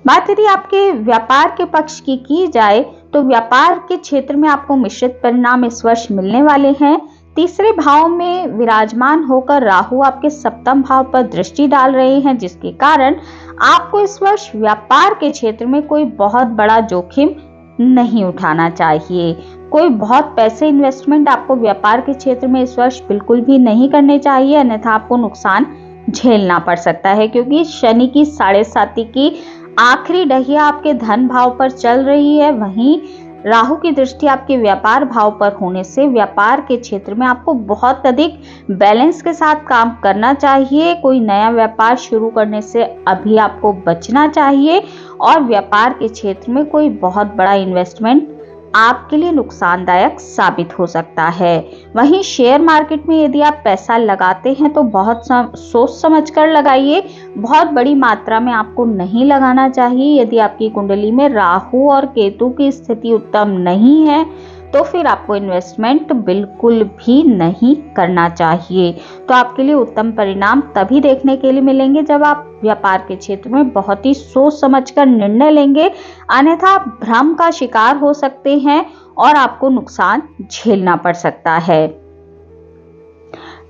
बात यदि आपके व्यापार के पक्ष की जाए तो व्यापार के क्षेत्र में आपको मिश्रित परिणाम इस वर्ष मिलने वाले हैं। तीसरे भाव में विराजमान होकर राहु आपके सप्तम भाव पर दृष्टि डाल रहे हैं, जिसके कारण आपको इस वर्ष व्यापार के क्षेत्र में कोई बहुत बड़ा जोखिम नहीं उठाना चाहिए। कोई बहुत पैसे इन्वेस्टमेंट आपको व्यापार के क्षेत्र में इस वर्ष बिल्कुल भी नहीं करने चाहिए, अन्यथा आपको नुकसान झेलना पड़ सकता है, क्योंकि शनि की 7.5 की आखिरी डहिया आपके धन भाव पर चल रही है। वहीं राहु की दृष्टि आपके व्यापार भाव पर होने से व्यापार के क्षेत्र में आपको बहुत अधिक बैलेंस के साथ काम करना चाहिए। कोई नया व्यापार शुरू करने से अभी आपको बचना चाहिए और व्यापार के क्षेत्र में कोई बहुत बड़ा इन्वेस्टमेंट आपके लिए नुकसानदायक साबित हो सकता है। वहीं शेयर मार्केट में यदि आप पैसा लगाते हैं तो बहुत सोच समझ कर लगाइए, बहुत बड़ी मात्रा में आपको नहीं लगाना चाहिए। यदि आपकी कुंडली में राहु और केतु की स्थिति उत्तम नहीं है तो फिर आपको इन्वेस्टमेंट बिल्कुल भी नहीं करना चाहिए। तो आपके लिए उत्तम परिणाम तभी देखने के लिए मिलेंगे जब आप व्यापार के क्षेत्र में बहुत ही सोच समझकर निर्णय लेंगे, अन्यथा आप भ्रम का शिकार हो सकते हैं और आपको नुकसान झेलना पड़ सकता है।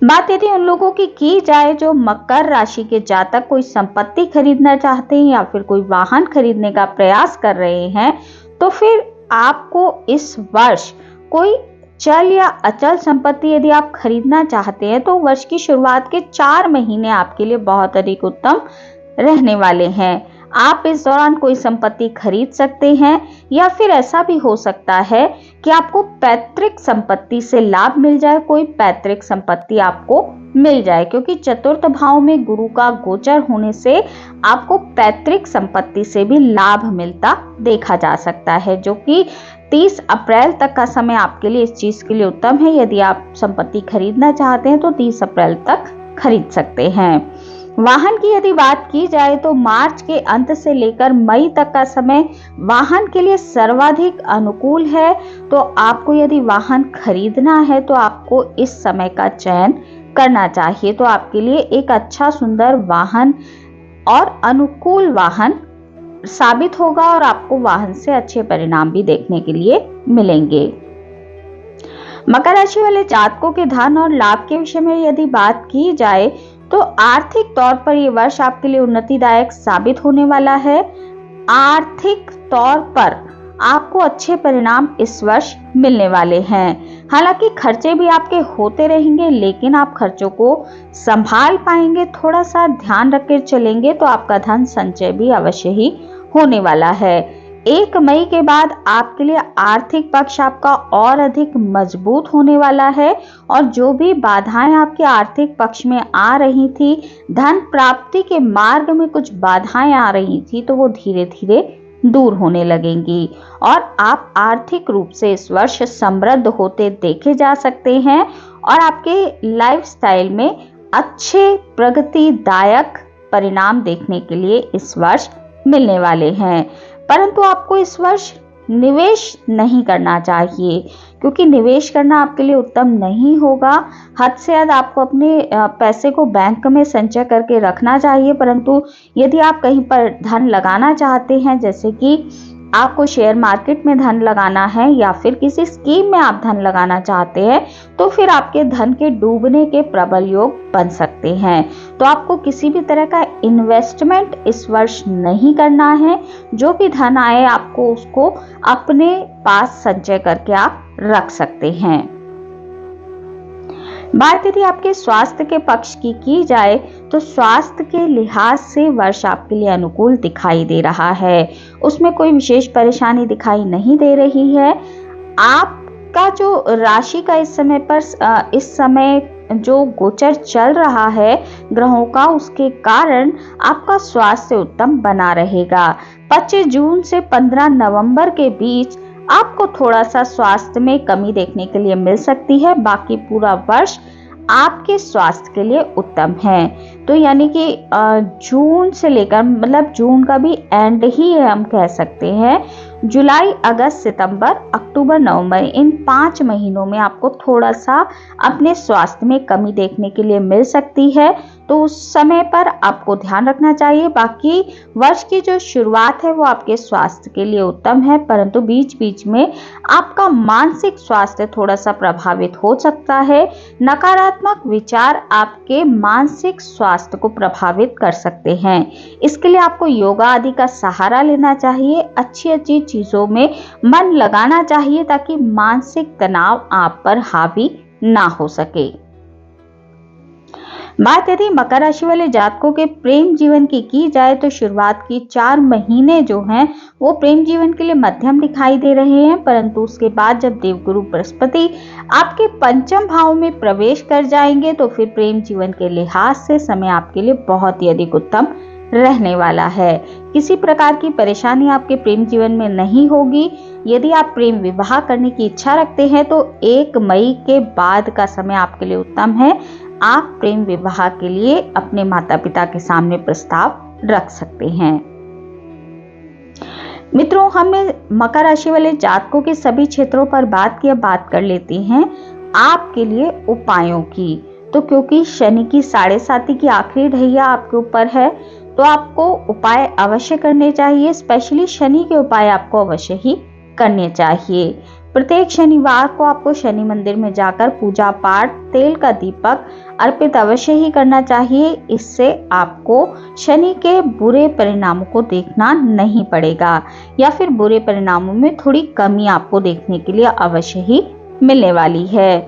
बात यदि उन लोगों की जाए जो मकर राशि के जातक कोई संपत्ति खरीदना चाहते हैं या फिर कोई वाहन खरीदने का प्रयास कर रहे हैं, तो फिर आपको इस वर्ष कोई चल या अचल संपत्ति यदि आप खरीदना चाहते हैं तो वर्ष की शुरुआत के 4 महीने आपके लिए बहुत अधिक उत्तम रहने वाले हैं। आप इस दौरान कोई संपत्ति खरीद सकते हैं या फिर ऐसा भी हो सकता है कि आपको पैतृक संपत्ति से लाभ मिल जाए, कोई पैतृक संपत्ति आपको मिल जाए, क्योंकि चतुर्थ भाव में गुरु का गोचर होने से आपको पैतृक संपत्ति से भी लाभ मिलता देखा जा सकता है, जो कि 30 अप्रैल तक का समय आपके लिए इस चीज के लिए उत्तम है। यदि आप संपत्ति खरीदना चाहते हैं तो 30 अप्रैल तक खरीद सकते हैं। वाहन की यदि बात की जाए तो मार्च के अंत से लेकर मई तक का समय वाहन के लिए सर्वाधिक अनुकूल है। तो आपको यदि वाहन खरीदना है तो आपको इस समय का चयन करना चाहिए। तो आपके लिए एक अच्छा सुंदर वाहन और अनुकूल वाहन साबित होगा और आपको वाहन से अच्छे परिणाम भी देखने के लिए मिलेंगे। मकर राशि वाले जातकों के धन और लाभ के विषय में यदि बात की जाए तो आर्थिक तौर पर ये वर्ष आपके लिए उन्नतिदायक साबित होने वाला है। आर्थिक तौर पर आपको अच्छे परिणाम इस वर्ष मिलने वाले हैं। हालांकि खर्चे भी आपके होते रहेंगे, लेकिन आप खर्चों को संभाल पाएंगे। थोड़ा सा ध्यान रखकर चलेंगे तो आपका धन संचय भी अवश्य ही होने वाला है। 1 मई के बाद आपके लिए आर्थिक पक्ष आपका और अधिक मजबूत होने वाला है और जो भी बाधाएं आपके आर्थिक पक्ष में आ रही थी, धन प्राप्ति के मार्ग में कुछ बाधाएं आ रही थी, तो वो धीरे धीरे दूर होने लगेंगी और आप आर्थिक रूप से इस वर्ष समृद्ध होते देखे जा सकते हैं और आपके लाइफस्टाइल में अच्छे प्रगतिदायक परिणाम देखने के लिए इस वर्ष मिलने वाले हैं। परंतु आपको इस वर्ष निवेश नहीं करना चाहिए, क्योंकि निवेश करना आपके लिए उत्तम नहीं होगा। हद से ज्यादा आपको अपने पैसे को बैंक में संचय करके रखना चाहिए। परंतु यदि आप कहीं पर धन लगाना चाहते हैं, जैसे कि आपको शेयर मार्केट में धन लगाना है या फिर किसी स्कीम में आप धन लगाना चाहते हैं, तो फिर आपके धन के डूबने के प्रबल योग बन सकते हैं। तो आपको किसी भी तरह का इन्वेस्टमेंट इस वर्ष नहीं करना है। जो भी धन आए आपको उसको अपने पास संचय करके आप रख सकते हैं। बात यदि आपके स्वास्थ्य के पक्ष की जाए तो स्वास्थ्य के लिहाज से वर्ष आपके लिए अनुकूल दिखाई दे रहा है। उसमें कोई विशेष परेशानी दिखाई नहीं दे रही है। आपका जो राशि का इस समय जो गोचर चल रहा है ग्रहों का, उसके कारण आपका स्वास्थ्य उत्तम बना रहेगा। 25 जून से 15 नवंबर के बीच आपको थोड़ा सा स्वास्थ्य में कमी देखने के लिए मिल सकती है। बाकी पूरा वर्ष आपके स्वास्थ्य के लिए उत्तम है। तो यानी कि जून से लेकर, मतलब जून का भी एंड ही है हम कह सकते हैं, जुलाई, अगस्त, सितंबर, अक्टूबर, नवंबर, इन 5 महीनों में आपको थोड़ा सा अपने स्वास्थ्य में कमी देखने के लिए मिल सकती है। तो उस समय पर आपको ध्यान रखना चाहिए। बाकी वर्ष की जो शुरुआत है वो आपके स्वास्थ्य के लिए उत्तम है, परंतु बीच बीच में आपका मानसिक स्वास्थ्य थोड़ा सा प्रभावित हो सकता है। नकारात्मक विचार आपके मानसिक स्वास्थ्य को प्रभावित कर सकते हैं। इसके लिए आपको योगा आदि का सहारा लेना चाहिए। अच्छी अच्छी चीजों में मन लगाना चाहिए ताकि मानसिक तनाव आप पर हावी ना हो सके। बात यदि मकर राशि वाले जातकों के प्रेम जीवन की जाए तो शुरुआत की 4 महीने जो हैं वो प्रेम जीवन के लिए मध्यम दिखाई दे रहे हैं, परंतु उसके बाद जब देवगुरु बृहस्पति आपके पंचम भाव में प्रवेश कर जाएंगे तो फिर प्रेम जीवन के लिहाज से समय आपके लिए बहुत ही अधिक उत्तम रहने वाला है। किसी प्रकार की परेशानी आपके प्रेम जीवन में नहीं होगी। यदि आप प्रेम विवाह करने की इच्छा रखते हैं तो 1 मई के बाद का समय आपके लिए उत्तम है। आप प्रेम विवाह के लिए अपने माता पिता के सामने प्रस्ताव रख सकते हैं। मित्रों, हमने मकर राशि वाले जातकों के सभी क्षेत्रों पर बात की, अब बात कर लेते हैं आपके लिए उपायों की। तो क्योंकि शनि की 7.5 की आखिरी ढैया आपके ऊपर है तो आपको उपाय अवश्य करने चाहिए। स्पेशली शनि के उपाय आपको अवश्य ही करने चाहिए। प्रत्येक शनिवार को आपको शनि मंदिर में जाकर पूजा पाठ, तेल का दीपक अर्पित अवश्य ही करना चाहिए। इससे आपको शनि के बुरे परिणामों को देखना नहीं पड़ेगा या फिर बुरे परिणामों में थोड़ी कमी आपको देखने के लिए अवश्य ही मिलने वाली है।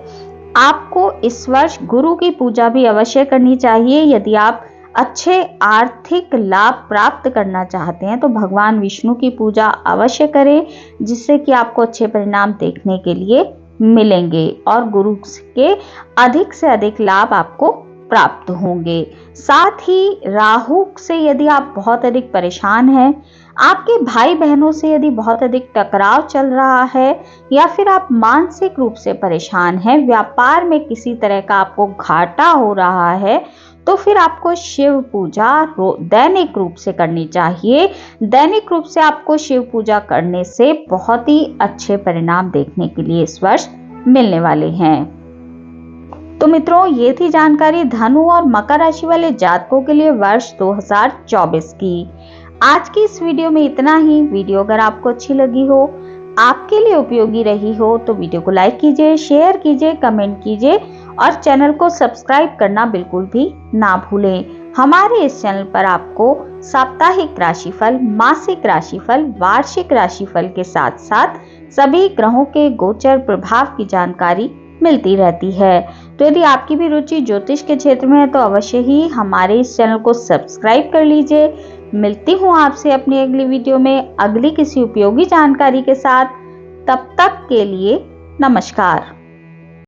आपको इस वर्ष गुरु की पूजा भी अवश्य करनी चाहिए। यदि आप अच्छे आर्थिक लाभ प्राप्त करना चाहते हैं तो भगवान विष्णु की पूजा अवश्य करें, जिससे कि आपको अच्छे परिणाम देखने के लिए मिलेंगे और गुरु के अधिक से अधिक लाभ आपको प्राप्त होंगे। साथ ही राहु से यदि आप बहुत अधिक परेशान हैं, आपके भाई बहनों से यदि बहुत अधिक टकराव चल रहा है या फिर आप मानसिक रूप से परेशान हैं, व्यापार में किसी तरह का आपको घाटा हो रहा है, तो फिर आपको शिव पूजा दैनिक रूप से करनी चाहिए। दैनिक रूप से आपको शिव पूजा करने से बहुत ही अच्छे परिणाम देखने के लिए इस वर्ष मिलने वाले हैं। तो मित्रों, ये थी जानकारी धनु और मकर राशि वाले जातकों के लिए वर्ष 2024 की। आज की इस वीडियो में इतना ही। वीडियो अगर आपको अच्छी लगी हो, आपके लिए उपयोगी रही हो तो वीडियो को लाइक कीजिए, शेयर कीजिए, कमेंट कीजिए और चैनल को सब्सक्राइब करना बिल्कुल भी ना भूलें। हमारे इस चैनल पर आपको साप्ताहिक राशिफल, मासिक राशिफल, वार्षिक राशिफल के साथ साथ सभी ग्रहों के गोचर प्रभाव की जानकारी मिलती रहती है। तो यदि आपकी भी रुचि ज्योतिष के क्षेत्र में है तो अवश्य ही हमारे इस चैनल को सब्सक्राइब कर लीजिए। मिलती हूँ आपसे अपनी अगली वीडियो में अगली किसी उपयोगी जानकारी के साथ। तब तक के लिए नमस्कार।